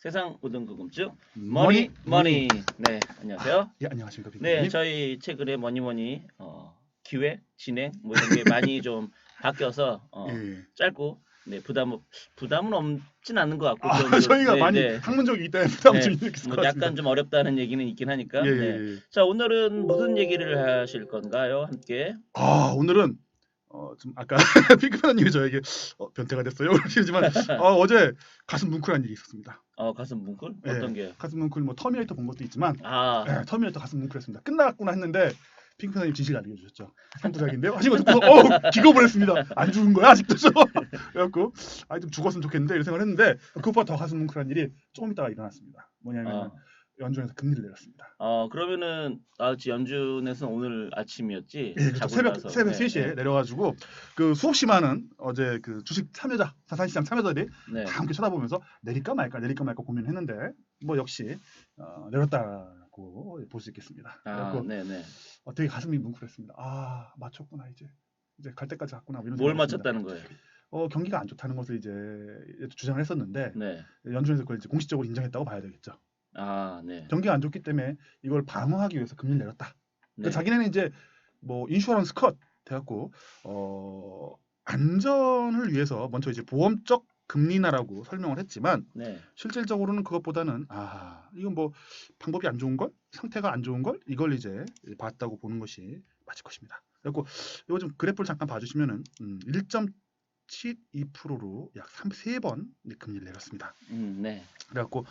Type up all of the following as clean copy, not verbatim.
세상 모든 궁금증 머니 머니. 네, 안녕하세요. 예, 안녕하십니까, 네, 빈님. 저희 최근에 머니머니 기획 진행 뭐 이런 게 많이 좀 바뀌어서 예. 짧고 네 부담은 없진 않은 것 같고 아, 좀 저희가 네, 많이 네, 학문적이기 때문에 부담 좀 네, 있을 것 뭐 같습니다. 약간 좀 어렵다는 얘기는 있긴 하니까 예, 예, 네. 예. 자, 오늘은 무슨 얘기를 하실 건가요? 함께. 오늘은 좀 아까 핑크맨님이 저에게 변태가 됐어요. 그러시지만 어제 가슴 뭉클한 일이 있었습니다. 가슴 뭉클? 예, 어떤 게요? 가슴 뭉클 뭐 터미네이터 본 것도 있지만 아, 터미네이터 가슴 뭉클했습니다. 끝났구나 했는데 핑크맨님 진실을 알려주셨죠. 한도작인데요. 하신 거 듣고서 기겁을 했습니다. 안 죽은 거야 아직도 저. 그래갖고 좀 죽었으면 좋겠는데 이런 생각을 했는데 그것보다 더 가슴 뭉클한 일이 조금 있다가 일어났습니다. 뭐냐면 연준에서 금리를 내렸습니다. 그러면은 연준에서 오늘 아침이었지. 예, 그렇죠. 자고 새벽 나서. 3시에 내려가지고 그 수없이 많은 어제 그 주식 참여자, 자산시장 참여자들이 네. 다 함께 쳐다보면서 내릴까 말까 고민했는데 뭐 역시 내렸다고 볼 수 있겠습니다. 그래서 네네. 되게 가슴이 뭉클했습니다. 맞췄구나 이제 갈 때까지 갔구나 이런 뭘 생각을 했습니다. 맞췄다는 거예요? 경기가 안 좋다는 것을 이제 주장을 했었는데 네. 연준에서 그걸 이제 공식적으로 인정했다고 봐야 되겠죠. 네. 경기가 안 좋기 때문에 이걸 방어하기 위해서 금리를 내렸다. 네. 자기네는 이제 뭐 인슈어런스 컷 돼갖고 안전을 위해서 먼저 이제 보험적 금리나라고 설명을 했지만 네. 실질적으로는 그것보다는 이건 뭐 방법이 안 좋은 걸, 상태가 안 좋은 걸 이걸 이제 봤다고 보는 것이 맞을 것입니다. 그리고 이거 좀 그래프를 잠깐 봐주시면은 1.72%로 약 3번 금리를 내렸습니다. 네. 그래갖고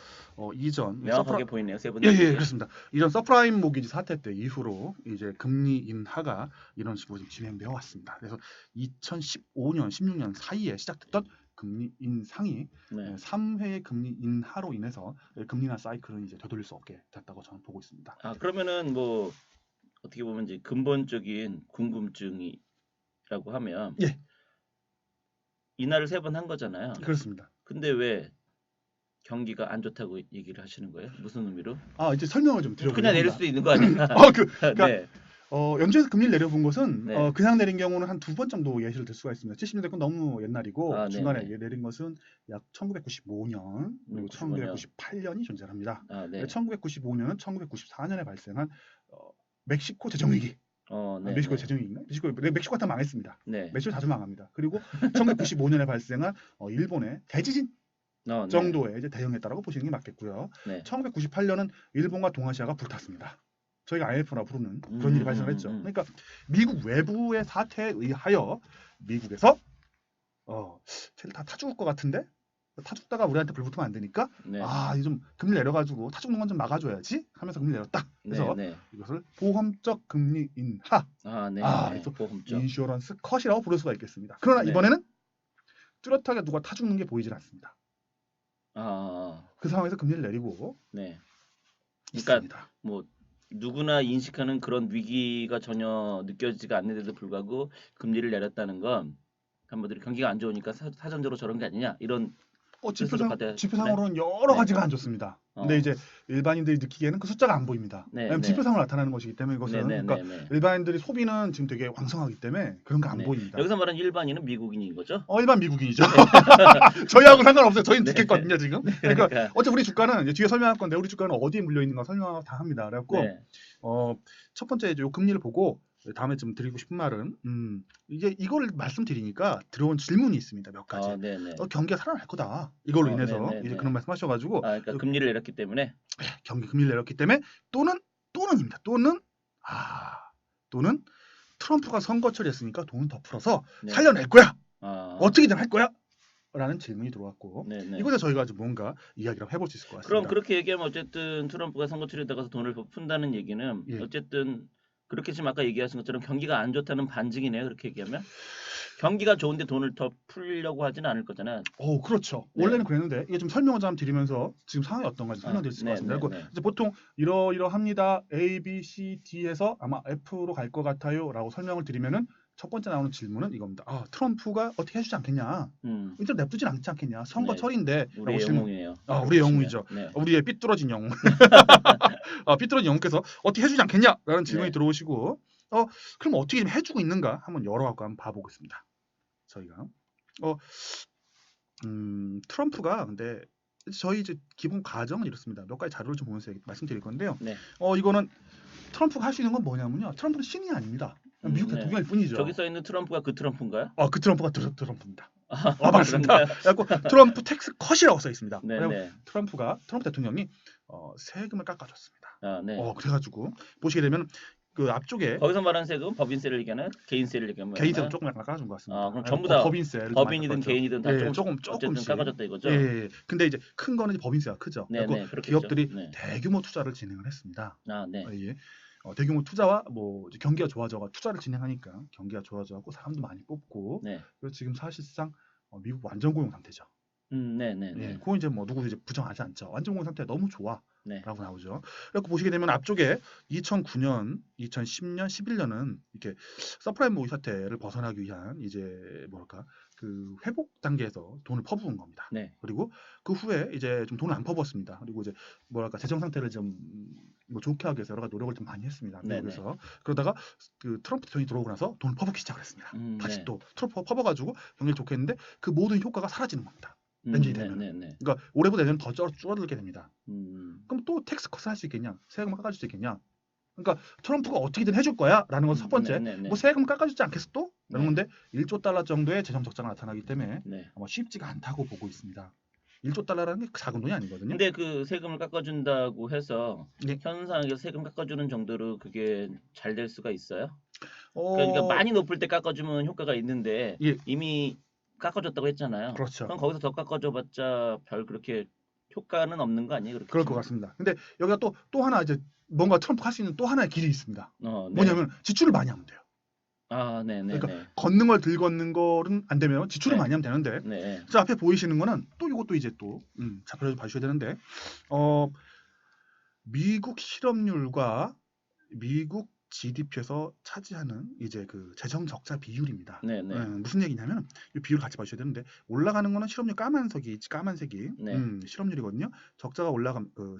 이전 명확하게 보이네요. 세 번. 예, 그렇습니다. 이런 서프라임 모기지 사태 때 이후로 이제 금리 인하가 이런 식으로 지금 진행되어 왔습니다. 그래서 2015년, 16년 사이에 시작됐던 금리 인상이 3회의 금리 인하로 인해서 금리 인하 사이클은 이제 되돌릴 수 없게 됐다고 저는 보고 있습니다. 그러면은 뭐 어떻게 보면 이제 근본적인 궁금증이라고 하면 예, 인하를 3번 한 거잖아요. 그렇습니다. 근데 왜 경기가 안 좋다고 얘기를 하시는 거예요? 무슨 의미로? 이제 설명을 좀 드려보겠습니다. 그냥 내릴 수도 있는 거 아니야? 그러니까 네. 연준에서 금리를 내려본 것은 네. 그냥 내린 경우는 한 2번 정도 예시를 들 수가 있습니다. 70년대 건 너무 옛날이고 중간에 네네. 내린 것은 약 1995년 그리고 1998년이 존재합니다. 네. 1995년은 1994년에 발생한 멕시코 재정위기. 멕시코 재정위기인가? 멕시코가 다 망했습니다. 네. 멕시코 자주 망합니다. 그리고 1995년에 발생한 일본의 대지진 정도의 이제 대응했다라고 보시는 게 맞겠고요. 네. 1998년은 일본과 동아시아가 불탔습니다. 저희가 IMF라 부르는 그런 일이 발생했죠. 그러니까 미국 외부의 사태에 의하여 미국에서 쟤들 다 타 죽을 것 같은데 타 죽다가 우리한테 불 붙으면 안 되니까 이 좀 금리 내려가지고 타 죽는 건 좀 막아줘야지 하면서 금리 내렸다. 그래서 이것을 보험적 금리 인하, 보험적 인슈어런스 컷이라고 부를 수가 있겠습니다. 그러나 이번에는 뚜렷하게 누가 타 죽는 게 보이질 않습니다. 그 상황에서 금리를 내리고 그러니까 있습니다. 뭐 누구나 인식하는 그런 위기가 전혀 느껴지지가 않는데도 불구하고 금리를 내렸다는 건 한번들이 경기가 안 좋으니까 사전적으로 저런 게 아니냐 이런 지표상으로는 여러 가지가 안 좋습니다. 근데 이제 일반인들이 느끼기에는 그 숫자가 안 보입니다. 왜냐면 지표상으로 나타나는 것이기 때문에 이것은 그러니까 일반인들이 소비는 지금 되게 왕성하기 때문에 그런 거 안 보입니다. 여기서 말하는 일반인은 미국인인 거죠? 일반 미국인이죠. 저희하고 상관없어요. 저희는 듣겠거든요 지금. 그러니까 어차피 우리 주가는 이제 뒤에 설명할 건데 우리 주가는 어디에 물려 있는가 설명 다 합니다. 그래갖고 첫 번째 이제 요 금리를 보고 다음에 좀 드리고 싶은 말은 이걸 말씀드리니까 들어온 질문이 있습니다. 몇 가지. 경기가 살아날 거다. 이걸로 인해서 이제 그런 말씀하셔가지고 그러니까 금리를 내렸기 때문에 금리를 내렸기 때문에 또는입니다. 또는 트럼프가 선거 처리했으니까 돈은 더 풀어서 살려낼 거야. 어떻게든 할 거야. 라는 질문이 들어왔고 이것에 저희가 좀 뭔가 이야기를 해볼 수 있을 것 같습니다. 그럼 그렇게 얘기하면 어쨌든 트럼프가 선거 처리에다가서 돈을 푼다는 얘기는 어쨌든 그렇게 지금 아까 얘기하신 것처럼 경기가 안 좋다는 반증이네요. 그렇게 얘기하면 경기가 좋은데 돈을 더 풀려고 하지는 않을 거잖아요. 그렇죠. 원래는 그랬는데 이게 좀 설명을 좀 드리면서 지금 상황이 어떤가 설명드릴 수 있을 것 같습니다. 그리고 이제 보통 이러합니다. A, B, C, D에서 아마 F로 갈 것 같아요라고 설명을 드리면은 첫 번째 나오는 질문은 이겁니다. 트럼프가 어떻게 해주지 않겠냐? 일단 냅두진 않지 않겠냐? 선거 처리인데 우리의 영웅이에요. 우리의 영웅이죠. 우리의 삐뚤어진 영웅. 삐뚤어진 영웅께서 어떻게 해주지 않겠냐라는 질문이 들어오시고 그럼 어떻게 좀 해주고 있는가 한번 열어갖고 한번 봐보겠습니다. 저희가 트럼프가 근데 저희 이제 기본 가정은 이렇습니다. 몇 가지 자료를 좀 보면서 말씀드릴 건데요. 네. 이거는 트럼프가 할 수 있는 건 뭐냐면요. 트럼프는 신이 아닙니다. 미국 네. 대통령일 뿐이죠. 저기 써 있는 트럼프가 그 트럼프인가요? 그 트럼프가 트럼프입니다. 아, 맞습니다. 그래갖고 트럼프 텍스 컷이라고 써 있습니다. 네네. 트럼프 대통령이 세금을 깎아줬습니다. 아, 네. 그래가지고 보시게 되면 그 앞쪽에 거기서 말하는 세금 법인세를 얘기하는 개인세를 얘기하는 개인세금 조금 약간 깎아준 것 같습니다. 그럼 전부 다 법인세를 법인이든 개인이든 다 어쨌든 조금씩 깎아줬다 이거죠? 예. 근데 이제 큰 거는 이제 법인세가 크죠. 네네. 그리고 기업들이 네. 대규모 투자를 진행을 했습니다. 아, 네. 예. 대규모 투자와 뭐 이제 경기가 좋아져가 투자를 진행하니까 경기가 좋아져갖고 사람도 많이 뽑고 네. 그래서 지금 사실상 미국 완전 고용 상태죠. 네네. 예, 그건 이제 뭐 누구도 이제 부정하지 않죠. 완전 고용 상태 너무 좋아. 네. 라고 나오죠. 그래서 보시게 되면 앞쪽에 2009년, 2010년, 11년은 이렇게 서프라임 모기 사태를 벗어나기 위한 이제 뭐랄까 그 회복 단계에서 돈을 퍼부은 겁니다. 네. 그리고 그 후에 이제 좀 돈을 안 퍼부었습니다. 그리고 이제 뭐랄까 재정 상태를 좀 뭐 좋게 하기 위해서 여러 가지 노력을 좀 많이 했습니다. 미국에서. 그러다가 그 트럼프 대통령이 들어오고 나서 돈을 퍼붓기 시작을 했습니다. 다시 네. 또 트럼프 퍼버가지고 경기를 좋게 했는데 그 모든 효과가 사라지는 겁니다. 렌즈이 되면. 그러니까 올해보다 내년 더 줄어들게 됩니다. 그럼 또 텍스 컷을 할 수 있겠냐? 세금을 깎아줄 수 있겠냐? 그러니까 트럼프가 어떻게든 해줄 거야라는 건 첫 번째. 뭐 세금 깎아주지 않겠어 또? 라는 건데 1조 달러 정도의 재정 적자가 나타나기 때문에 아마 쉽지가 않다고 보고 있습니다. 1조 달러라는 게 작은 돈이 아니거든요. 근데 그 세금을 깎아준다고 해서 현 상황에서 세금 깎아주는 정도로 그게 잘 될 수가 있어요? 그러니까 많이 높을 때 깎아주면 효과가 있는데 이미 깎아줬다고 했잖아요. 그렇죠. 그럼 거기서 더 깎아줘봤자 별 그렇게 효과는 없는 거 아니에요? 그럴 것 같습니다. 근데 여기가 또 하나 이제 뭔가 트럼프가 할 수 있는 또 하나의 길이 있습니다. 뭐냐면 지출을 많이 하면 돼요. 그러니까 걷는 걸 들걷는 거는 안 되면 지출을 많이 하면 되는데 저 앞에 보이시는 거는 또 이것도 이제 또 자료를 봐주셔야 되는데 미국 실업률과 미국 GDP에서 차지하는 이제 그 재정 적자 비율입니다. 무슨 얘기냐면 이 비율 같이 봐주셔야 되는데 올라가는 거는 실업률 까만색이 실업률이거든요.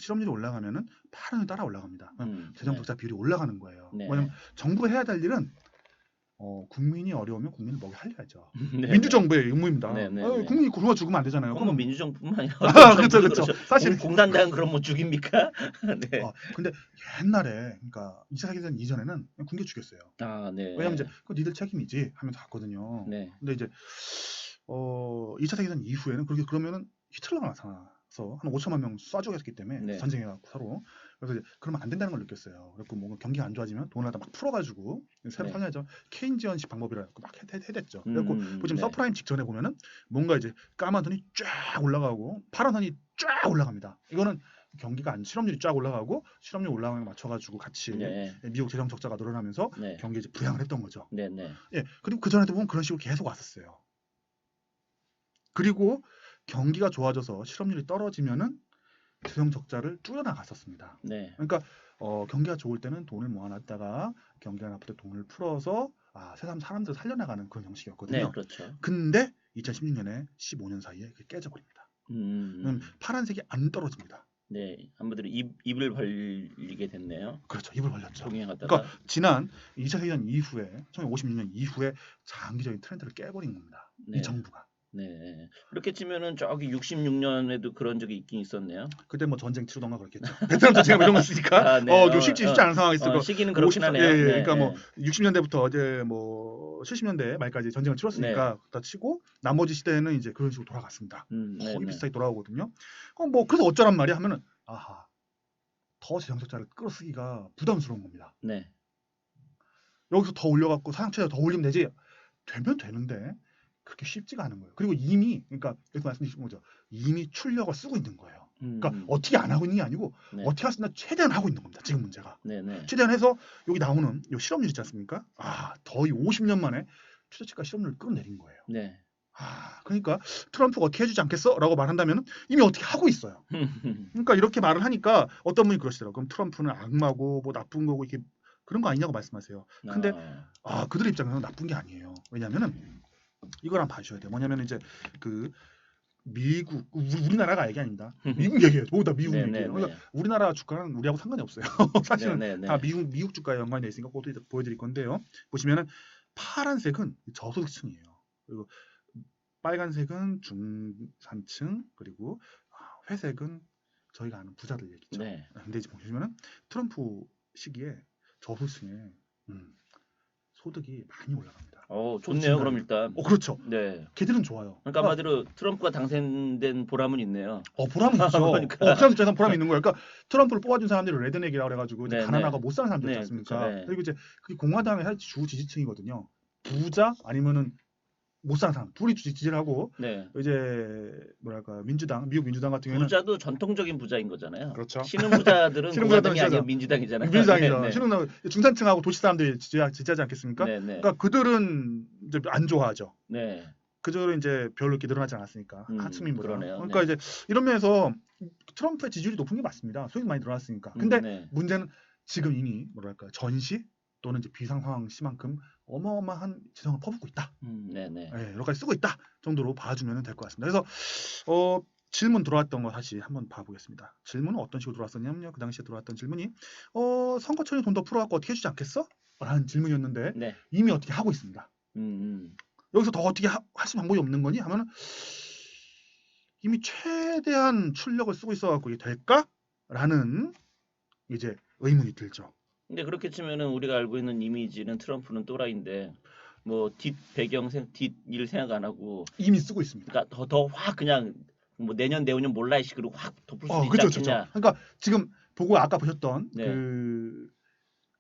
실업률이 올라가면은 파란을 따라 올라갑니다. 재정 적자 비율이 올라가는 거예요. 왜냐면 정부가 해야 될 일은 국민이 어려우면 국민을 먹여 살려야죠. 민주정부의 의무입니다. 국민이 굶어 죽으면 안 되잖아요. 그건 뭐 민주정부뿐만 아니라 그렇죠. 사실 공산당 그럼 뭐 죽입니까? 네. 근데 옛날에 그러니까 2차 세계대전 이전에는 그냥 굶겨 죽였어요. 왜냐면 이제 그 니들 책임이지 하면서 갔거든요. 근데 이제 2차 세계대전 이후에는 그러면은 히틀러가 나타나서 한 5천만 명 쏴 죽였기 때문에 전쟁해갖고 서로. 그래서 이제 그러면 안 된다는 걸 느꼈어요. 그래서 뭔가 경기가 안 좋아지면 돈을 다 막 풀어가지고 새로 살려야죠. 케인지언식 방법이라고 막 해댔죠. 그래서 지금 서프라임 직전에 보면은 뭔가 이제 까만 돈이 쫙 올라가고 파란 돈이 쫙 올라갑니다. 이거는 경기가 실업률이 쫙 올라가고 실업률 올라가는 거 맞춰가지고 같이 미국 재정 적자가 늘어나면서 경기에 이제 부양을 했던 거죠. 그리고 그 전에도 보면 그런 식으로 계속 왔었어요. 그리고 경기가 좋아져서 실업률이 떨어지면은 재정 적자를 줄여나갔었습니다. 그러니까 경기가 좋을 때는 돈을 모아놨다가 경기가 나쁠 때 돈을 풀어서 세상 사람들을 살려나가는 그런 형식이었거든요. 근데 2016년에 15년 사이에 그게 깨져버립니다. 파란색이 안 떨어집니다. 한분들이 입을 벌리게 됐네요. 그렇죠. 입을 벌렸죠. 동행하다가. 그러니까 지난 2차 세계대전 이후에 1956년 이후에 장기적인 트렌드를 깨버린 겁니다. 이 정부가. 그렇게 치면은 저기 66년에도 그런 적이 있긴 있었네요. 그때 뭐 전쟁 치르던가 그렇겠죠. 베트남 전쟁 이런 거 있으니까 쉽지 않은 상황이 있을 시기는 그렇긴 하네요. 그러니까 뭐 60년대부터 이제 뭐 70년대 말까지 전쟁을 치렀으니까 다 치고 나머지 시대에는 이제 그런 식으로 돌아갔습니다. 거의 비슷하게 돌아오거든요. 그럼 뭐 그래서 어쩌란 말이야 하면은 더 재정 적자를 끌어쓰기가 부담스러운 겁니다. 여기서 더 올려갖고 사상체를 더 올리면 되지. 되면 되는데 그렇게 쉽지가 않은 거예요. 그리고 이미 그러니까 여기서 말씀드린 거죠. 이미 출력을 쓰고 있는 거예요. 그러니까 어떻게 안 하고 있는 게 아니고 어떻게 할 수 있나 최대한 하고 있는 겁니다. 지금 문제가. 최대한 해서 여기 나오는 이 실업률 있지 않습니까? 거의 50년 만에 최저치가 실업률을 끌어내린 거예요. 그러니까 트럼프가 어떻게 해주지 않겠어? 라고 말한다면 이미 어떻게 하고 있어요. 그러니까 이렇게 말을 하니까 어떤 분이 그러시더라고요. 그럼 트럼프는 악마고 뭐 나쁜 거고 이렇게 그런 거 아니냐고 말씀하세요. 근데 그들의 입장에서는 나쁜 게 아니에요. 왜냐면은 이걸 한번 봐주셔야 돼요. 뭐냐면 이제 그 미국 우리나라가 얘기 아닙니다. 미국 얘기예요. 다 미국 얘기예요. 그러니까 우리나라 주가는 우리하고 상관이 없어요. 사실은 다 미국 주가에 연관이 돼 있으니까 그것도 보여드릴 건데요. 보시면은 파란색은 저소득층이에요. 그리고 빨간색은 중산층 그리고 회색은 저희가 아는 부자들 얘기죠. 네. 근데 이제 보시면은 트럼프 시기에 저소득층에 소득이 많이 올라갑니다. 좋네요. 그럼 일단. 그렇죠. 네. 걔들은 좋아요. 그러니까 한마디로 트럼프가 당선된 보람은 있네요. 보람은 있죠. 그러니까. 보람이 있는 거예요. 그러니까 트럼프를 뽑아준 사람들이 레드넥이라고 그래가지고 이제 네, 가난하고 네. 못 사는 사람들 있지 네, 않습니까? 그렇죠. 네. 그리고 이제 그게 공화당의 사실 주 지지층이거든요. 부자 아니면은 못 사는 사람 둘이 지지를 하고 네. 이제 뭐랄까 미국 민주당 같은 경우는 부자도 전통적인 부자인 거잖아요. 그렇죠. 신흥 부자들은 신흥 공화당이 부자들은 아니고 민주당이잖아요. 민주당이죠. 네, 네. 신흥 중산층하고 도시 사람들이 지지하지 않겠습니까? 네, 네. 그러니까 그들은 이제 안 좋아하죠. 네. 그들은 이제 별로 이렇게 늘어나지 않았으니까 하층민보다. 그러네요. 그러니까 네. 이제 이런 면에서 트럼프의 지지율이 높은 게 맞습니다. 소득이 많이 늘어났으니까. 근데 네. 문제는 지금 이미 뭐랄까 전시 또는 이제 비상 상황 시만큼 어마어마한 지성을 퍼붓고 있다. 네, 네. 예, 여러 가지 쓰고 있다 정도로 봐주면 될 것 같습니다. 그래서 질문 들어왔던 거 다시 한번 봐보겠습니다. 질문은 어떤 식으로 들어왔었냐면요. 그 당시에 들어왔던 질문이 선거철에 돈 더 풀어갖고 어떻게 해주지 않겠어? 라는 질문이었는데 네. 이미 어떻게 하고 있습니다. 여기서 더 어떻게 할 수 방법이 없는 거니? 하면은 이미 최대한 출력을 쓰고 있어갖고 이게 될까? 라는 이제 의문이 들죠. 근데 그렇게 치면은 우리가 알고 있는 이미지는 트럼프는 또라이인데 뭐 뒷 일 생각 안 하고 이미 쓰고 있습니다. 그러니까 더 확 그냥 뭐 내년 내후년 몰라 이 식으로 확 덮을 수 있지 그렇죠, 않겠냐. 그렇죠. 그러니까 지금 보고 아까 보셨던 네. 그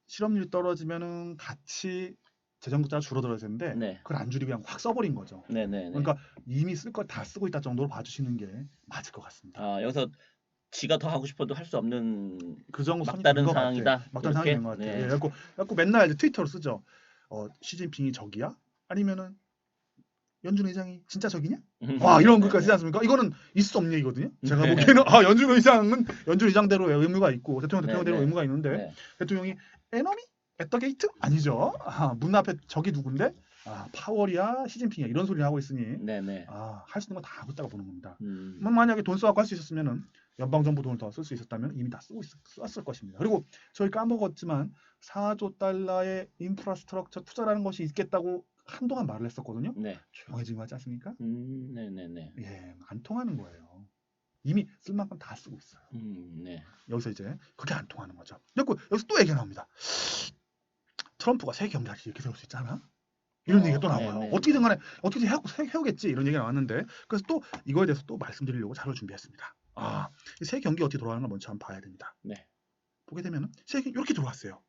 실업률이 떨어지면은 같이 재정국자가 줄어들어야 되는데 네. 그걸 안 줄이고 그냥 확 써버린 거죠. 네, 네, 네. 그러니까 이미 쓸 거 다 쓰고 있다 정도로 봐주시는 게 맞을 것 같습니다. 여기서 지가 더 하고 싶어도 할 수 없는 그 정도 선이 막다른 된 것 상황이다. 같아. 막다른 상황이 된 것 같아요. 네. 예, 그래갖고 맨날 이제 트위터로 쓰죠. 시진핑이 적이야? 아니면은 연준 의장이 진짜 적이냐? 이런 것까지 쓰지 않습니까? 이거는 있을 수 없는 얘기거든요. 제가 네. 보기에는 연준 의장은 연준 의장대로 의무가 있고 대통령대로 네. 의무가 있는데 네. 대통령이 에너미? 앳더 게이트? 아니죠. 문 앞에 적이 누군데? 파월이야, 시진핑이야 이런 소리 하고 있으니 네, 네. 할 수 있는 건 다 하고 있다고 보는 겁니다. 음. 만약에 돈 써갖고 할 수 있었으면은 연방 정부 돈을 더 쓸 수 있었다면 이미 다 썼을 것입니다. 그리고 저희 까먹었지만 4조 달러의 인프라스트럭처 투자라는 것이 있겠다고 한동안 말을 했었거든요. 네. 조용해진 거 같지 않습니까? 네, 네, 네. 예, 안 통하는 거예요. 이미 쓸 만큼 다 쓰고 있어요. 네. 여기서 이제 그게 안 통하는 거죠. 그리고 여기서 또 얘기가 나옵니다. 트럼프가 세계 경제를 이렇게 세울 수 있잖아. 이런 얘기가 또 나와요. 네네. 어떻게든 간에 어떻게 해오겠지 이런 얘기가 나왔는데 그래서 또 이거에 대해서 또 말씀드리려고 자료를 준비했습니다. 이 세계 경기 어떻게 돌아가는 걸 먼저 한번 봐야 됩니다. 네. 보게 되면은 세계 이렇게 들어왔어요.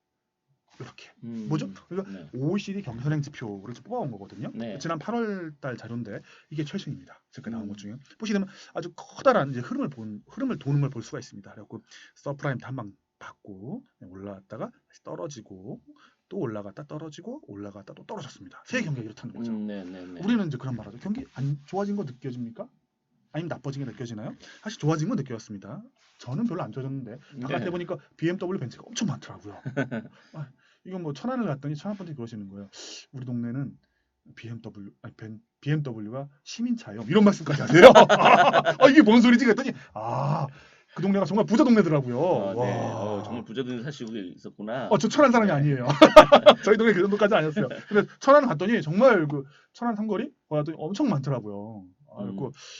이렇게 뭐죠? 그러니까 네. OECD 경기 선행 지표를 뽑아온 거거든요. 네. 지난 8월달 자료인데 이게 최신입니다. 지금 나온 것 중에 보시게 되면 아주 커다란 이제 흐름을 도는 걸 볼 수가 있습니다. 그래갖고 서프라임 한 방 받고 올라왔다가 다시 떨어지고 또 올라갔다 떨어지고 올라갔다 또 떨어졌습니다. 세계 경기가 이렇다는 거죠. 네, 네, 네. 우리는 이제 그런 말하죠. 경기 안 좋아진 거 느껴집니까? 아니면 나빠진 게 느껴지나요? 사실 좋아진 건 느껴졌습니다. 저는 별로 안 좋아졌는데 바깥에 보니까 BMW 벤츠가 엄청 많더라고요. 이건 뭐 천안을 갔더니 천안분들이 그러시는 거예요. 우리 동네는 BMW가 시민차예요. 이런 말씀까지 하세요. 이게 뭔 소리지? 그랬더니 그 동네가 정말 부자 동네더라고요. 네. 정말 부자 동네 사시고 있었구나. 저 천안 사람이 아니에요. 저희 동네 그 정도까지 아니었어요. 근데 천안을 갔더니 정말 그 천안 삼거리 갔더니 엄청 많더라고요.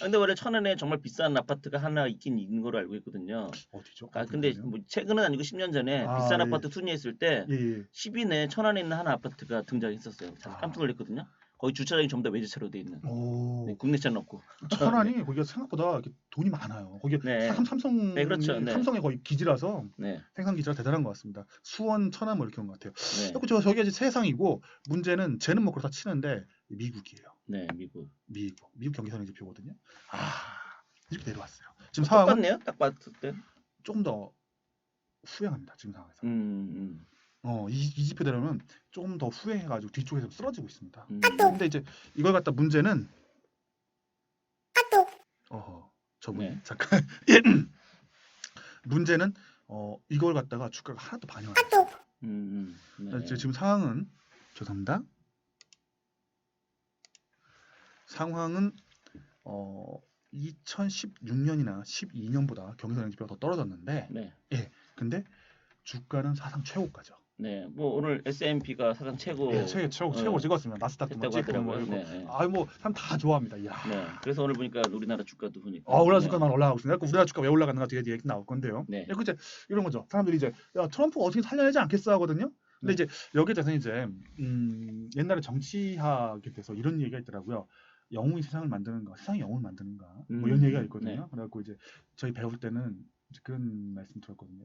근데 원래 천안에 정말 비싼 아파트가 하나 있긴 있는 걸로 알고 있거든요. 어디죠? 근데 뭐 최근은 아니고 10년 전에 비싼 아파트 순위했을 때 10위 내에 천안에 있는 하나 아파트가 등장했었어요. 깜짝 놀랐거든요. 거기 주차장이 전부 다 외제차로 돼 있는. 네, 국내차는 없고. 천안이 거기가 생각보다 이렇게 돈이 많아요. 거기 삼성, 네, 그렇죠. 네. 삼성의 거의 기지라서 네. 생산 기지가 대단한 것 같습니다. 수원, 천안 뭐 이렇게 온 것 같아요. 네. 그리고 저기가 이제 세상이고 문제는 쟤는 뭐 그렇다 치는데 미국이에요. 네, 미국 경기 선행 지표거든요. 이렇게 내려왔어요. 지금 상황은 똑같네요. 딱 봤을 때 조금 더 후행합니다. 지금 상황에서. 이 지표대로는 조금 더 후행해가지고 뒤쪽에서 쓰러지고 있습니다. 근데 이제 이걸 갖다 문제는 저분이 네. 잠깐 문제는 이걸 갖다가 주가가 하나도 반영 안 했어요. 네. 지금 상황은 죄송합니다. 상황은 2016년이나 12년보다 경기선행 지표가 더 떨어졌는데 네. 근데 주가는 사상 최고가죠. 네, 뭐 오늘 S&P가 사상 최고 예, 최고 찍었습니다. 나스닥도 뭐 했다고 찍고 뭐 하더라고요. 이거. 네, 네. 뭐 사람 다 좋아합니다. 이야. 네, 그래서 오늘 보니까 우리나라 주가도 보니까 우리나라 네. 주가만 올라가고 있습니다. 우리나라 주가 왜 올라가는가 뒤에 얘기 나올 건데요. 네. 그 이제 이런 거죠. 사람들이 이제 야, 트럼프가 어떻게 살려내지 않겠어 하거든요. 근데 이제 여기에 대해서 이제 옛날에 정치학에 대해서 이런 얘기가 있더라고요. 영웅이 세상을 만드는가, 세상이 영웅을 만드는가, 뭐 이런 얘기가 있거든요. 네. 그래갖고 이제 저희 배울 때는 이제 그런 말씀 들었거든요.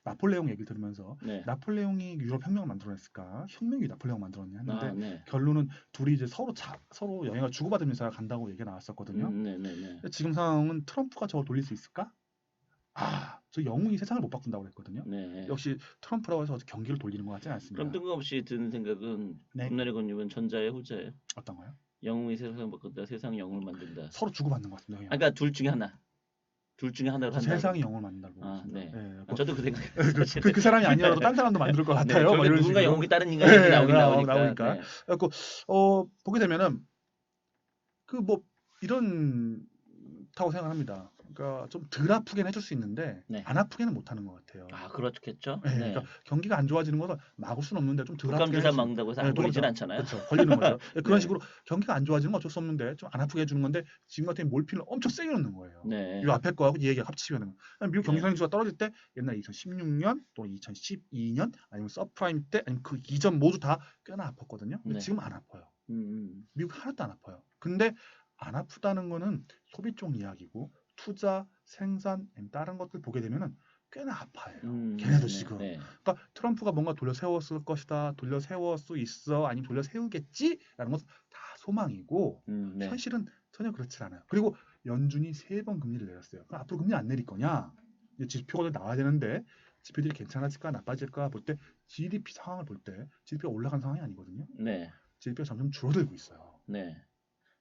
나폴레옹 얘기를 들으면서 네. 나폴레옹이 유럽 혁명을 만들어냈을까, 혁명이 나폴레옹 만들었냐 했는데 네. 결론은 둘이 이제 서로 영향을 주고받으면서 간다고 얘기가 나왔었거든요. 네. 지금 상황은 트럼프가 저걸 돌릴 수 있을까? 저 영웅이 세상을 못 바꾼다고 그랬거든요. 네. 역시 트럼프라고 해서 경기를 돌리는 것 같지는 않습니다. 그럼 뜬금없이 드는 생각은 네. 금날의 권유는 전자의 후자예요. 어떤 거요? 영웅이 세상을 바꾼다, 세상이 영웅을 만든다. 서로 주고받는 것 같습니다. 그러니까 둘 중에 하나. 둘 중에 하나로 한다. 세상이 영웅을 만든다고 보고 있습니다. 네. 예, 저도 그 생각. 그 사람이 아니어도 딴 사람도 만들 것 같아요. 뭐 이런 누군가 식으로. 영웅이 다른 인간이 네, 나오니까. 네. 그래갖고 보게 되면은 그 뭐 이런 타고 생각합니다. 그러니까 좀 덜 아프게는 해줄 수 있는데 네. 안 아프게는 못하는 것 같아요. 그렇겠죠. 네, 네. 그러니까 경기가 안 좋아지는 것은 막을 수는 없는데 좀 덜 독감 아프게 주사 해줄 수- 먹는다고 해서 안 걸리진 않잖아요. 그렇죠. 걸리는 거죠. 그런 네. 식으로 경기가 안 좋아지는 건 어쩔 수 없는데 좀 안 아프게 해주는 건데 지금 같은 몰핀을 엄청 세게 넣는 거예요. 네. 이 앞에 거하고 이 얘기가 합치면 미국 경기 네. 성장지수가 떨어질 때 옛날 2016년 또는 2012년 아니면 서프라임 때 아니면 그 이전 모두 다 꽤나 아팠거든요. 근데 네. 지금 안 아파요. 음. 미국 하나도 안 아파요. 근데 안 아프다는 거는 소비 쪽 이야기고 투자, 생산, 다른 것들 보게 되면은 꽤나 아파요. 걔네도 지금. 네. 그러니까 트럼프가 뭔가 돌려 세웠을 것이다, 돌려 세울 수 있어, 아니면 돌려 세우겠지라는 것은 다 소망이고 네. 현실은 전혀 그렇지 않아요. 그리고 연준이 3번 금리를 내렸어요. 그럼 앞으로 금리 안 내릴 거냐? 이제 지표가 나와야 되는데 지표들이 괜찮아질까 나빠질까 볼 때 GDP 상황을 볼 때 GDP가 올라간 상황이 아니거든요. 네. GDP가 점점 줄어들고 있어요. 네.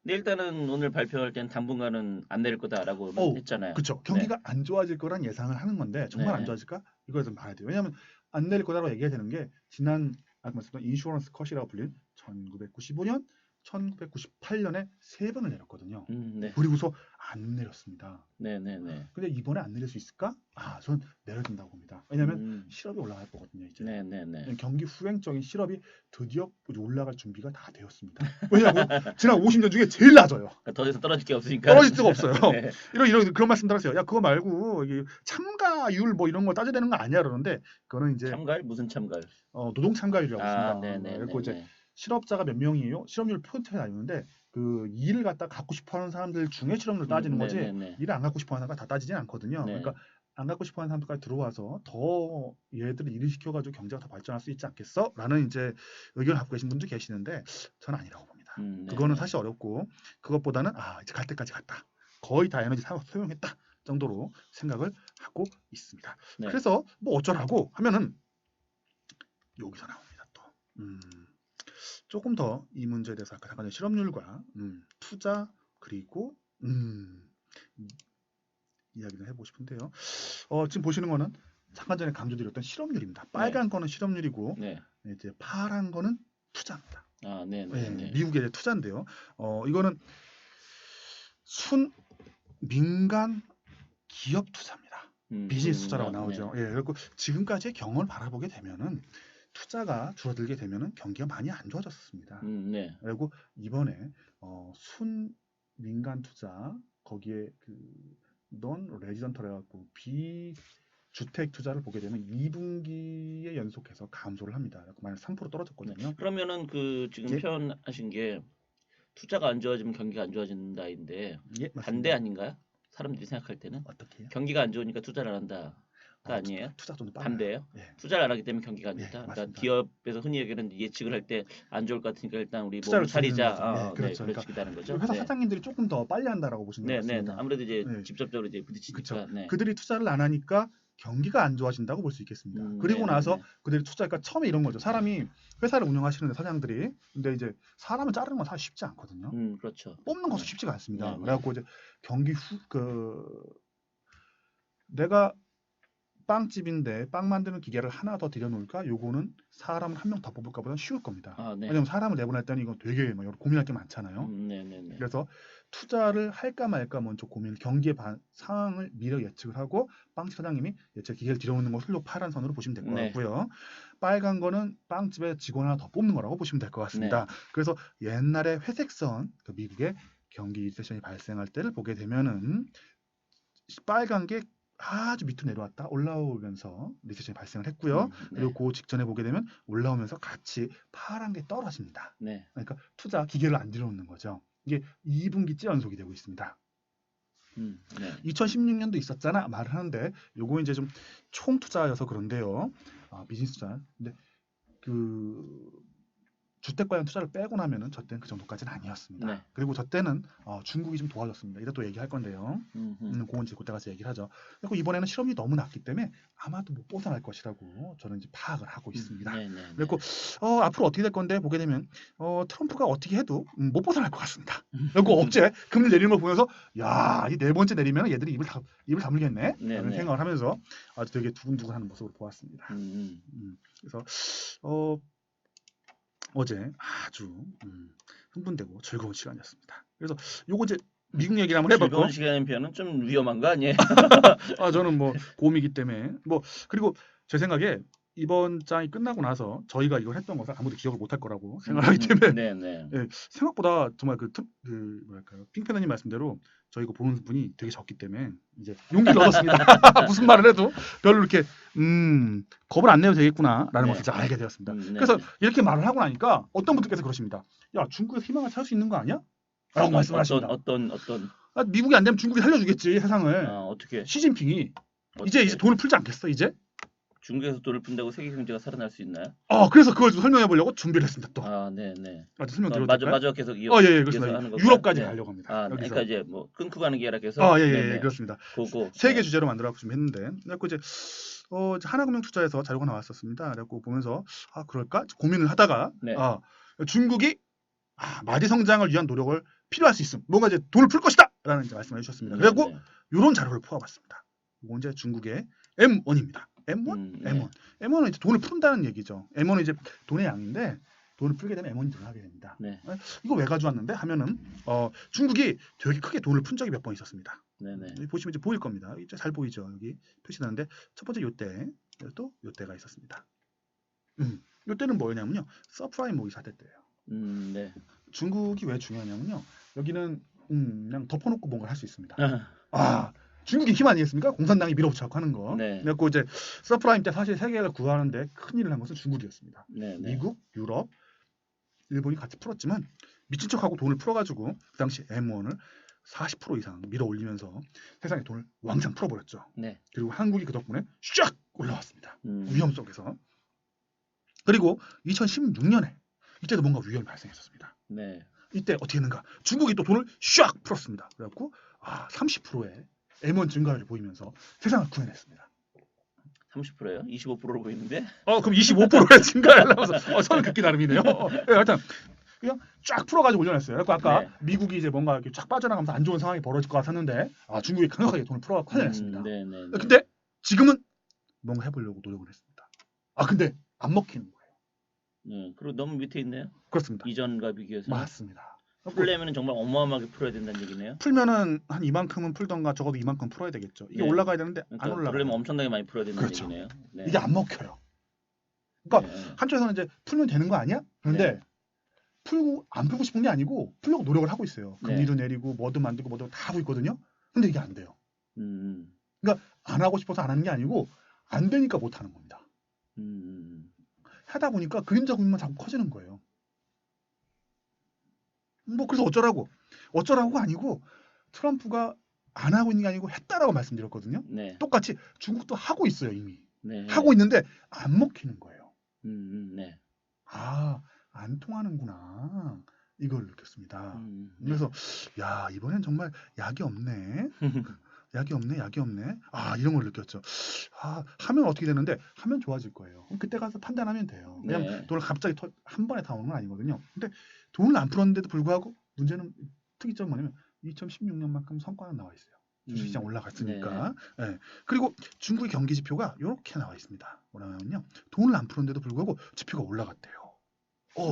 근데 일단은 오늘 발표할 땐 당분간은 안 내릴 거다라고 했잖아요. 그렇죠. 경기가 안 좋아질 거란 예상을 하는 건데 정말 네. 안 좋아질까? 이거에 좀 봐야 돼요. 왜냐하면 안 내릴 거다라고 얘기해야 되는 게 지난 아까 말씀드린 인슈런스 컷이라고 불린 1995년, 1998년에 3번을 내렸거든요. 네. 그리고서 안 내렸습니다. 네. 근데 이번에 안 내릴 수 있을까? 저는 내려진다고 봅니다. 왜냐하면 실업이 올라갈 거거든요. 이제 네. 경기 후행적인 실업이 드디어 올라갈 준비가 다 되었습니다. 왜냐하면 지난 50년 중에 제일 낮아요. 그러니까 더 이상 떨어질 게 없으니까. 떨어질 수가 없어요. 네. 이런 그런 말씀 들었어요. 야 그거 말고 이게 참가율 뭐 이런 거 따져야 되는 거 아니야 그러는데 그거는 이제 참가율 무슨 참가율? 노동 참가율이라고 있습니다. 네. 그리고 이제 실업자가 몇 명이에요? 실업률 퍼센트가 나뉘는데 그 일을 갖고 싶어하는 사람들 중에 실업률 따지는 거지 일을 안 갖고 싶어하는 사람가 다 따지진 않거든요. 네. 그러니까 안 갖고 싶어하는 사람들까지 들어와서 더 얘들을 일을 시켜가지고 경제가 더 발전할 수 있지 않겠어? 라는 이제 의견을 갖고 계신 분도 계시는데 저는 아니라고 봅니다. 그거는 사실 어렵고 그것보다는 이제 갈 때까지 갔다. 거의 다 에너지 사용했다 정도로 생각을 하고 있습니다. 네. 그래서 뭐 어쩌라고 하면은 여기서 나옵니다 또. 조금 더 이 문제에 대해서 아까 잠깐 실업률과 투자 그리고 이야기 좀 해보고 싶은데요. 지금 보시는 거는 잠깐 전에 강조드렸던 실업률입니다. 빨간 거는 실업률이고 이제 파란 거는 투자입니다. 네. 미국의 투자인데요. 이거는 순 민간 기업 투자입니다. 비즈니스 투자라고 나오죠. 그리고 지금까지의 경험을 바라보게 되면은 투자가 줄어들게 되면은 경기가 많이 안 좋아졌습니다. 그리고 이번에 순 민간 투자 거기에 넌 레지던터라 갖고 비주택 투자를 보게 되면 2분기에 연속해서 감소를 합니다. 만약 3% 떨어졌거든요. 그러면은 지금 표현하신 게 투자가 안 좋아지면 경기가 안 좋아진다인데 반대 아닌가요? 사람들이 생각할 때는 어떻게요? 경기가 안 좋으니까 투자를 안 한다. 아니에요? 투자 좀 반대예요? 투자를 안 하기 때문에 경기가 안 좋다. 그러니까 기업에서 흔히 얘기하는 예측을 할 때 안 좋을 것 같으니까 일단 우리 몸을 차리자. 그렇죠. 그렇다는 거죠. 회사 사장님들이 조금 더 빨리 한다라고 보시면 되겠습니다. 아무래도 이제 직접적으로 이제 부딪히니까. 그들이 투자를 안 하니까 경기가 안 좋아진다고 볼 수 있겠습니다. 그리고 나서 그들이 투자니까 처음에 이런 거죠. 사람이 회사를 운영하시는데 사장들이 근데 이제 사람을 자르는 건 사실 쉽지 않거든요. 그렇죠. 뽑는 것도 쉽지가 않습니다. 그래갖고 이제 경기 내가 빵집인데 빵 만드는 기계를 하나 더 들여놓을까? 요거는 사람을 한 명 더 뽑을까 보다 쉬울 겁니다. 왜냐면 사람을 내보냈더니 이건 되게 고민할 게 많잖아요. 그래서 투자를 할까 말까 먼저 고민, 경기의 상황을 미리 예측을 하고 빵집 사장님이 예측 기계를 들여오는 것을 파란 선으로 보시면 될 것 네. 같고요. 빨간 거는 빵집에 직원 하나 더 뽑는 거라고 보시면 될 것 같습니다. 네. 그래서 옛날에 회색선, 그 미국의 경기 리세션이 발생할 때를 보게 되면은 빨간 게 아주 밑으로 내려왔다 올라오면서 리세션이 발생을 했고요. 네. 그리고 그 직전에 보게 되면 올라오면서 같이 파란 게 떨어집니다. 네. 그러니까 투자 기계를 안 들여오는 거죠. 이게 2분기째 연속이 되고 있습니다. 네. 2016년도 있었잖아 말을 하는데 요거 이제 좀 총 투자여서 그런데요. 비즈니스 투자. 근데 그 주택 관련 투자를 빼고 나면은 저 때는 그 정도까지는 아니었습니다. 네. 그리고 저 때는 중국이 좀 도와줬습니다. 이따 또 얘기할 건데요. 그건 이제 그때 가서 얘기를 하죠. 그리고 이번에는 실업률이 너무 낮기 때문에 아마도 못 벗어날 것이라고 저는 이제 파악을 하고 있습니다. 네. 그리고 앞으로 어떻게 될 건데 보게 되면 트럼프가 어떻게 해도 못 벗어날 것 같습니다. 그리고 어제 금리 내리는 걸 보면서 야, 이 네 번째 내리면 얘들이 입을 다물겠네 라는 생각을 하면서 아주 되게 두근두근하는 모습을 보았습니다. 그래서 어제 아주 흥분되고 즐거운 시간이었습니다. 그래서 요거 이제 미국 얘기를 한번 해볼까? 즐거운 시간인 편은 좀 위험한 거 아니에요? 저는 뭐 곰이기 때문에 그리고 제 생각에 이번 장이 끝나고 나서 저희가 이걸 했던 것을 아무도 기억을 못할 거라고 생각하기 때문에 예, 생각보다 정말 뭐랄까요, 핑크나님 말씀대로 저희 이거 보는 분이 되게 적기 때문에 이제 용기를 얻었습니다. 무슨 말을 해도 별로 이렇게 겁을 안 내도 되겠구나라는 것을 이제 알게 되었습니다. 그래서 이렇게 말을 하고 나니까 어떤 분들께서 그러십니다. 야, 중국에서 희망을 찾을 수 있는 거 아니야? 라고 말씀하십니다. 어떤 미국이 안 되면 중국이 살려주겠지 세상을. 어떻게? 시진핑이 이제 돈을 풀지 않겠어 이제? 중국에서 돈을 푼다고 세계 경제가 살아날 수 있나요? 그래서 그걸 좀 설명해 보려고 준비를 했습니다 또. 네네. 설명드려도 될까요? 마저 계속 예, 그렇습니다. 유럽까지 가려고 합니다. 그러니까 이제 뭐 끊고 가는 게 아니라 계속. 예, 그렇습니다. 그거 세 개 주제로 만들어갖고 좀 했는데, 그래서 이제 하나금융 투자에서 자료가 나왔었습니다. 그래갖고 보면서 그럴까 고민을 하다가 중국이 마디 성장을 위한 노력을 필요할 수 있음. 뭔가 이제 돈을 풀 것이다라는 이제 말씀을 해주셨습니다. 그래갖고 이런 자료를 풀어봤습니다. 이건 이제 중국의 M1입니다. M1? M1은 이제 돈을 푼다는 얘기죠. M1은 이제 돈의 양인데 돈을 풀게 되면 M1이 늘어나게 됩니다. 이거 왜 가져왔는데 하면은 중국이 되게 크게 돈을 푼 적이 몇 번 있었습니다. 여기 보시면 이제 보일 겁니다. 이제 잘 보이죠. 여기 표시되는데 첫 번째 요때 또 요때가 있었습니다. 요때는 뭐냐면요. 서프라임 모기 사태 때예요. 중국이 왜 중요하냐면요. 여기는 그냥 덮어놓고 뭔가를 할 수 있습니다. 중국이 힘 아니겠습니까? 공산당이 밀어붙여갖고 하는 거. 그래서 이제 서프라임 때 사실 세계가 구하는데 큰일을 한 것은 중국이었습니다. 미국, 유럽, 일본이 같이 풀었지만 미친 척하고 돈을 풀어가지고 그 당시 M1을 40% 이상 밀어올리면서 세상에 돈을 왕창 풀어버렸죠. 그리고 한국이 그 덕분에 쫙 올라왔습니다. 위험 속에서. 그리고 2016년에 이때도 뭔가 위험이 발생했었습니다. 이때 어떻게 했는가? 중국이 또 돈을 쫙 풀었습니다. 그래갖고 30%의 M1 증가를 보이면서 세상을 구해냈습니다. 30%예요? 25%로 보이는데? 그럼 25%의 증가를 하면서 선을 긋기 나름이네요. 하여튼 그냥 쫙 풀어가지고 올려냈어요. 그래서 아까 미국이 이제 뭔가 이렇게 쫙 빠져나가면서 안 좋은 상황이 벌어질 것 같았는데 중국이 강력하게 돈을 풀어갖고 해냈습니다. 근데 지금은 뭔가 해보려고 노력을 했습니다. 근데 안 먹히는 거예요. 그리고 너무 밑에 있네요. 그렇습니다. 이전과 비교해서. 맞습니다. 풀려면 정말 어마어마하게 풀어야 된다는 얘기네요. 풀면은 한 이만큼은 풀던가 적어도 이만큼 풀어야 되겠죠. 이게 올라가야 되는데 안 올라가요. 그러려면 엄청나게 많이 풀어야 된다는 얘기네요. 이게 안 먹혀요. 그러니까 한쪽에서는 이제 풀면 되는 거 아니야? 그런데 풀고 안 풀고 싶은 게 아니고 풀려고 노력을 하고 있어요. 금리도 내리고 뭐도 만들고 뭐도 다 하고 있거든요. 근데 이게 안 돼요. 그러니까 안 하고 싶어서 안 하는 게 아니고 안 되니까 못 하는 겁니다. 하다 보니까 그림자 국면만 자꾸 커지는 거예요. 그래서 어쩌라고가 아니고 트럼프가 안 하고 있는 게 아니고 했다라고 말씀드렸거든요. 똑같이 중국도 하고 있어요 이미. 하고 있는데 안 먹히는 거예요. 안 통하는구나 이걸 느꼈습니다. 그래서 이번엔 정말 약이 없네. 약이 없네. 이런 걸 느꼈죠. 하면 어떻게 되는데 하면 좋아질 거예요. 그때 가서 판단하면 돼요. 왜냐면 돈을 갑자기 한 번에 다 오는 건 아니거든요. 근데 돈을 안 풀었는데도 불구하고 문제는 특이점은 뭐냐면 2016년만큼 성과는 나와 있어요. 주식시장 올라갔으니까. 그리고 중국의 경기 지표가 이렇게 나와 있습니다. 뭐냐면요. 돈을 안 풀었는데도 불구하고 지표가 올라갔대요.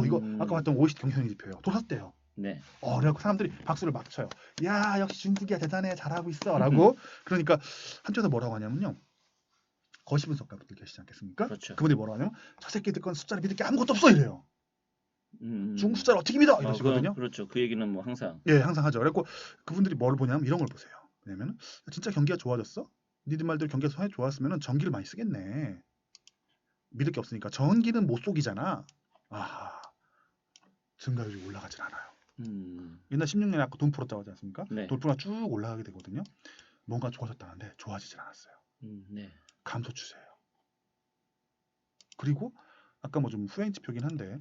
이거 아까 봤던 OECD 경제성의 지표예요. 또 샀대요. 네. 그래갖고 사람들이 박수를 막 쳐요. 야 역시 중국이야 대단해 잘하고 있어라고. 그러니까 한쪽에서 뭐라고 하냐면요. 거시 분석가분들 계시지 않겠습니까? 그렇죠. 그분이 뭐라고 하냐면 저 새끼들 건 숫자를 믿을 게 아무것도 없어 이래요. 중국 숫자를 어떻게 믿어 이러시거든요. 그렇죠. 그 얘기는 뭐 항상. 예, 항상 하죠. 그래갖고 그분들이 뭘 보냐면 이런 걸 보세요. 왜냐면 진짜 경기가 좋아졌어? 니들 말대로 경기가 좋았으면 전기를 많이 쓰겠네. 믿을 게 없으니까 전기는 못 속이잖아. 아하, 증가율이 올라가질 않아요. 옛날 16년에 아까 돈 풀었다고 하지 않습니까? 네. 돈 풀어가 쭉 올라가게 되거든요. 뭔가 좋아졌다는데 좋아지질 않았어요. 네. 감소 추세예요. 그리고 아까 뭐 좀 후행 지표긴 한데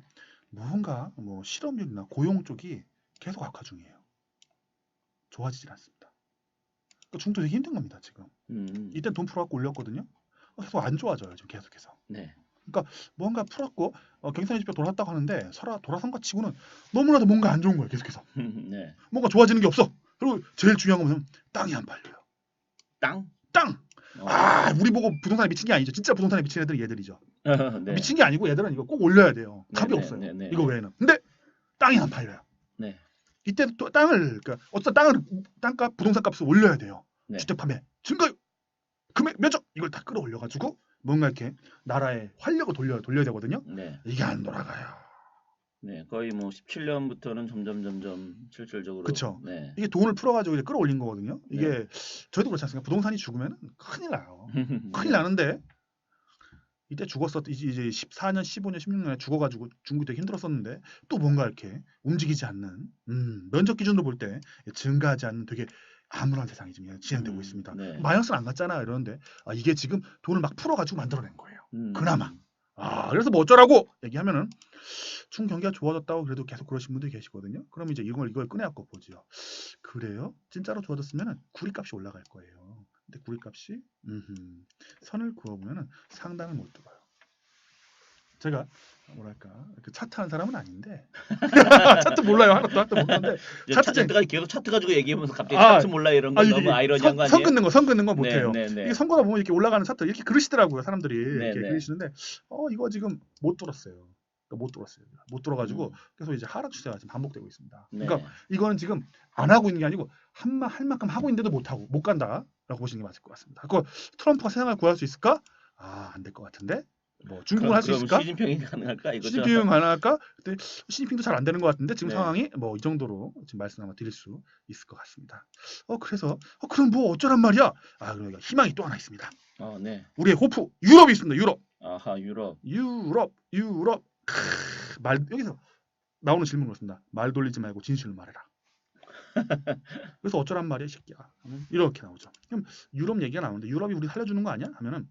뭔가 뭐 실업률이나 고용 쪽이 계속 악화 중이에요. 좋아지질 않습니다. 그러니까 중국도 되게 힘든 겁니다 지금. 이때 돈 풀어갖고 올렸거든요. 계속 안 좋아져요 지금 계속해서. 네. 그러니까 뭔가 풀었고 경기선의 지표 돌았다고 하는데 돌아선 것 치고는 너무나도 뭔가 안 좋은 거예요 계속해서. 네. 뭔가 좋아지는 게 없어. 그리고 제일 중요한 건 뭐냐면 땅이 안 팔려요. 땅? 우리 보고 부동산에 미친 게 아니죠. 진짜 부동산에 미친 애들은 얘들이죠. 네. 미친 게 아니고 얘들은 이거 꼭 올려야 돼요. 네, 답이 네, 없어요. 네, 네, 이거 네. 외에는. 근데 땅이 안 팔려요. 네. 이때 또 그러니까 어떤 땅값 부동산 값을 올려야 돼요. 네. 주택 판매 증가율 금액 면적 이걸 다 끌어올려가지고 뭔가 이렇게 나라의 활력을 돌려야 되거든요. 네. 이게 안 돌아가요. 네. 거의 뭐 17년부터는 점점 실질적으로. 그쵸. 네. 이게 돈을 풀어가지고 이제 끌어올린 거거든요. 이게 네. 저희도 그렇지 않습니까? 부동산이 죽으면 큰일 나요. 큰일 나는데 이때 죽었었 이제 14년, 15년, 16년에 죽어가지고 중국이 되게 힘들었었는데 또 뭔가 이렇게 움직이지 않는 면적 기준으로 볼 때 증가하지 않는 되게 암울한 세상이 지금 진행되고 있습니다. 네. 마이너스는 안 갔잖아 이러는데 이게 지금 돈을 막 풀어가지고 만들어낸 거예요. 그나마. 음. 그래서 뭐 어쩌라고 얘기하면은 중국 경기가 좋아졌다고 그래도 계속 그러신 분들이 계시거든요. 그럼 이제 이걸 꺼내갖고 보죠. 그래요? 진짜로 좋아졌으면은 구리값이 올라갈 거예요. 근데 구리값이 선을 그어보면은 상단을 못 들어요. 제가 뭐랄까 그 차트 하는 사람은 아닌데 차트 몰라요. 하나도 모르는데 차트가 계속 차트 가지고 얘기하면서 갑자기 차트 몰라 이런 거 너무 아이러니한 거 아니에요? 선 긋는 거 못해요. 네. 이게 선거다 보면 이렇게 올라가는 차트 이렇게 그러시더라고요. 사람들이 네, 이렇게 네. 그러시는데 이거 지금 못 들었어요. 못 들어가지고 계속 이제 하락 추세가 지금 반복되고 있습니다. 네. 그러니까 이거는 지금 안 하고 있는 게 아니고 할 만큼 하고 있는데도 못 간다라고 보시는 게 맞을 것 같습니다. 그거 트럼프가 세상을 구할 수 있을까? 안 될 것 같은데. 뭐 중국은 할 수 있을까? 시진핑이 가능할까 이거죠? 시진핑은 가능할까? 근데 시진핑도 잘 안 되는 것 같은데 지금 네. 상황이 뭐 이 정도로 지금 말씀 한번 드릴 수 있을 것 같습니다. 그래서 그럼 뭐 어쩌란 말이야? 그러니까 희망이 또 하나 있습니다. 네. 우리의 호프 유럽이 있습니다. 유럽. 아하, 유럽. 여기서 나오는 질문 그렇습니다. 말 돌리지 말고 진실을 말해라. 그래서 어쩌란 말이야, 이 새끼야. 이렇게 나오죠. 그럼 유럽 얘기가 나오는데 유럽이 우리 살려주는 거 아니야? 하면은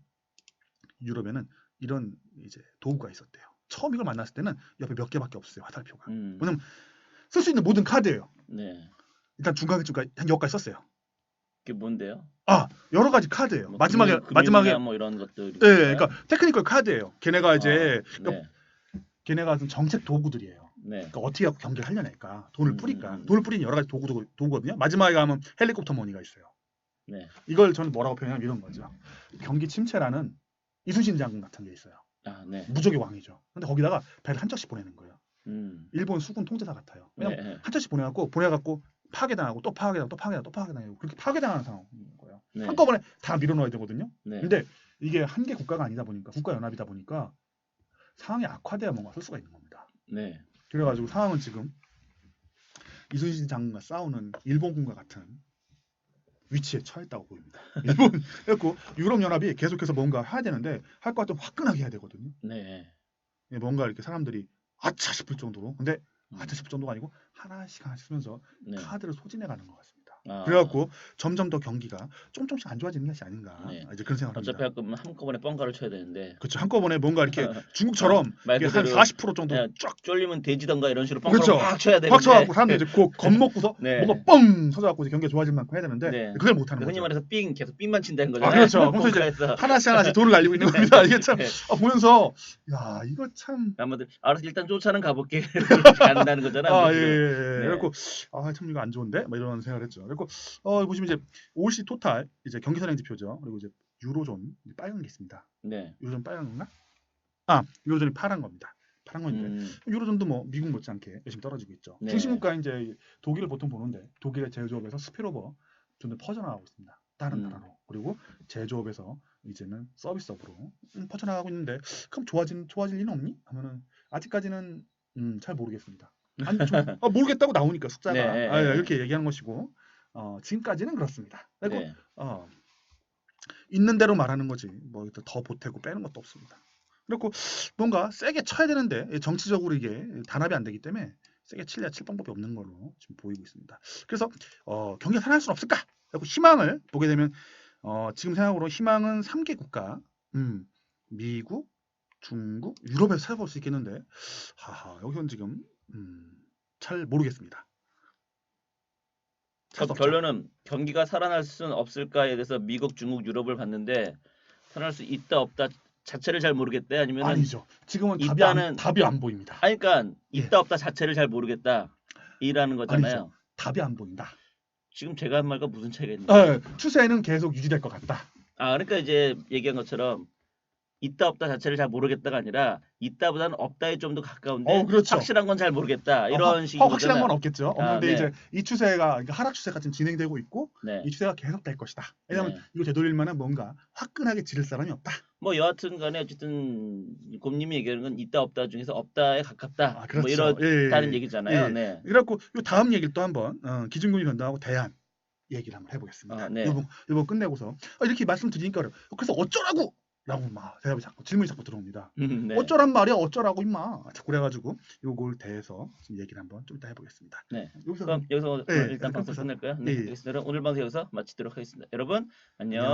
유럽에는 이런 이제 도구가 있었대요. 처음 이걸 만났을 때는 옆에 몇 개밖에 없어요. 화살표가. 왜냐면 쓸 수 있는 모든 카드예요. 네. 일단 중간에 한 여기까지 썼어요. 그게 뭔데요? 여러 가지 카드예요. 뭐 마지막에 뭐 이런 것들. 네, 그러니까 테크니컬 카드예요. 걔네가 이제 네. 걔네가 좀 정책 도구들이에요. 네. 그러니까 어떻게 하고 경기를 하려니까 돈을 뿌릴까. 돈을 뿌리는 여러 가지 도구거든요. 마지막에 가면 헬리콥터 머니가 있어요. 네. 이걸 저는 뭐라고 표현하면 이런 거죠. 경기 침체라는 이순신 장군 같은 게 있어요. 네. 무적의 왕이죠. 근데 거기다가 배를 한 척씩 보내는 거예요. 일본 수군 통제사 같아요. 왜냐면 네. 한 척씩 보내갖고 파괴당하고 또 파괴당하고 그렇게 파괴당하는 상황인 거예요. 네. 한꺼번에 다 밀어넣어야 되거든요. 네. 근데 이게 한 개 국가가 아니다 보니까 국가 연합이다 보니까 상황이 악화돼야 뭔가 쓸 수가 있는 겁니다. 네. 그래가지고 상황은 지금 이순신 장군과 싸우는 일본군과 같은 위치에 처했다고 보입니다. 그래갖고 유럽 연합이 계속해서 뭔가 해야 되는데 할 것 같으면 화끈하게 해야 되거든요. 네. 뭔가 이렇게 사람들이 아차 싶을 정도로 근데 아차 싶을 정도가 아니고 하나씩 쓰면서 네. 카드를 소진해가는 것 같습니다. 그래갖고 점점 더 경기가 조금씩 안 좋아지는 것이 아닌가 네. 이제 그런 생각을 합니다. 어차피 한꺼번에 뻥가를 쳐야 되는데. 그렇죠. 한꺼번에 뭔가 이렇게 중국처럼 이렇게 한 40% 정도 쫙 쫄리면 돼지던가 이런 식으로 뻥가를 그렇죠. 확 쳐야 되는데. 확 쳐갖고 사람들이 이제 겁먹고서 네. 뭔가 뻥 터져갖고 경기가 좋아질 만큼 해야 되는데 네. 그걸 못하는 흔히 거죠. 말해서 계속 삥만 친다는 거잖아요. 그렇죠. 그래서 이제 하나씩 돈을 날리고 있는 겁니다. 이게 참 보면서 야 이거 참 남들 알아서 일단 쫓아는 가볼게 이렇게 간다는 거잖아요. 예. 그래갖고 참 이거 안 좋은데 막 이런 생각을 했죠. 그리고 보시면 이제 OECD 토탈 이제 경기 선행 지표죠. 그리고 이제 유로존 빨간 게 있습니다. 네. 유로존 빨간 건가? 유로존이 파란 겁니다. 파란 건데 유로존도 뭐 미국 못지않게 열심히 떨어지고 있죠. 네. 중심국가 이제 독일을 보통 보는데 독일의 제조업에서 스피로버 존나 퍼져나가고 있습니다. 다른 나라로. 그리고 제조업에서 이제는 서비스업으로 퍼져나가고 있는데 그럼 좋아질 리는 없니? 하면은 아직까지는 잘 모르겠습니다. 아니 모르겠다고 나오니까 숫자가 네. 이렇게 얘기하는 것이고 지금까지는 그렇습니다. 그리고 네. 있는 대로 말하는 거지 뭐 더 보태고 빼는 것도 없습니다. 그리고 뭔가 세게 쳐야 되는데 정치적으로 이게 단합이 안 되기 때문에 세게 칠 방법이 없는 걸로 지금 보이고 있습니다. 그래서 경기가 살아날 수는 없을까? 그리고 희망을 보게 되면 지금 생각으로 희망은 3개 국가 미국, 중국, 유럽에서 찾아볼 수 있겠는데 여기서는 지금 잘 모르겠습니다. 그럼 결론은 경기가 살아날 수는 없을까에 대해서 미국, 중국, 유럽을 봤는데 살아날 수 있다 없다 자체를 잘 모르겠다 아니면 아니죠. 지금은 답이 안 보입니다. 아니 그러니까 있다 없다 자체를 잘 모르겠다 이라는 거잖아요. 아니죠. 답이 안 보인다. 지금 제가 한 말과 무슨 차이가 있나요? 추세는 계속 유지될 것 같다. 그러니까 이제 얘기한 것처럼 있다 없다 자체를 잘 모르겠다가 아니라 있다보다는 없다에 좀 더 가까운데 그렇죠. 확실한 건 잘 모르겠다 이런 식이거든요. 확실한 건 없겠죠. 없는데 네. 이제 이 추세가 하락 추세가 지금 진행되고 있고 네. 이 추세가 계속 될 것이다. 왜냐하면 이거 되돌릴 만한 뭔가 화끈하게 지를 사람이 없다. 뭐 여하튼간에 어쨌든 곰님이 얘기하는 건 있다 없다 중에서 없다에 가깝다. 그렇죠. 뭐 이렇다는 얘기잖아요. 네. 그래갖고 요 다음 얘기를 또 한번 기준금리 변동하고 대안 얘기를 한번 해보겠습니다. 네. 이번 끝내고서 이렇게 말씀드리니까 어려워. 그래서 어쩌라고? 라고 막 질문이 자꾸 들어옵니다. 네. 어쩌란 말이야? 어쩌라고 임마? 자꾸 그래가지고 요걸 대해서 좀 얘기를 한번 좀 이따 해보겠습니다. 네. 여기서 그럼 여기서 일단 방송 끊고서. 끝낼까요? 네. 알겠습니다. 오늘 방송 여기서 마치도록 하겠습니다. 여러분 안녕.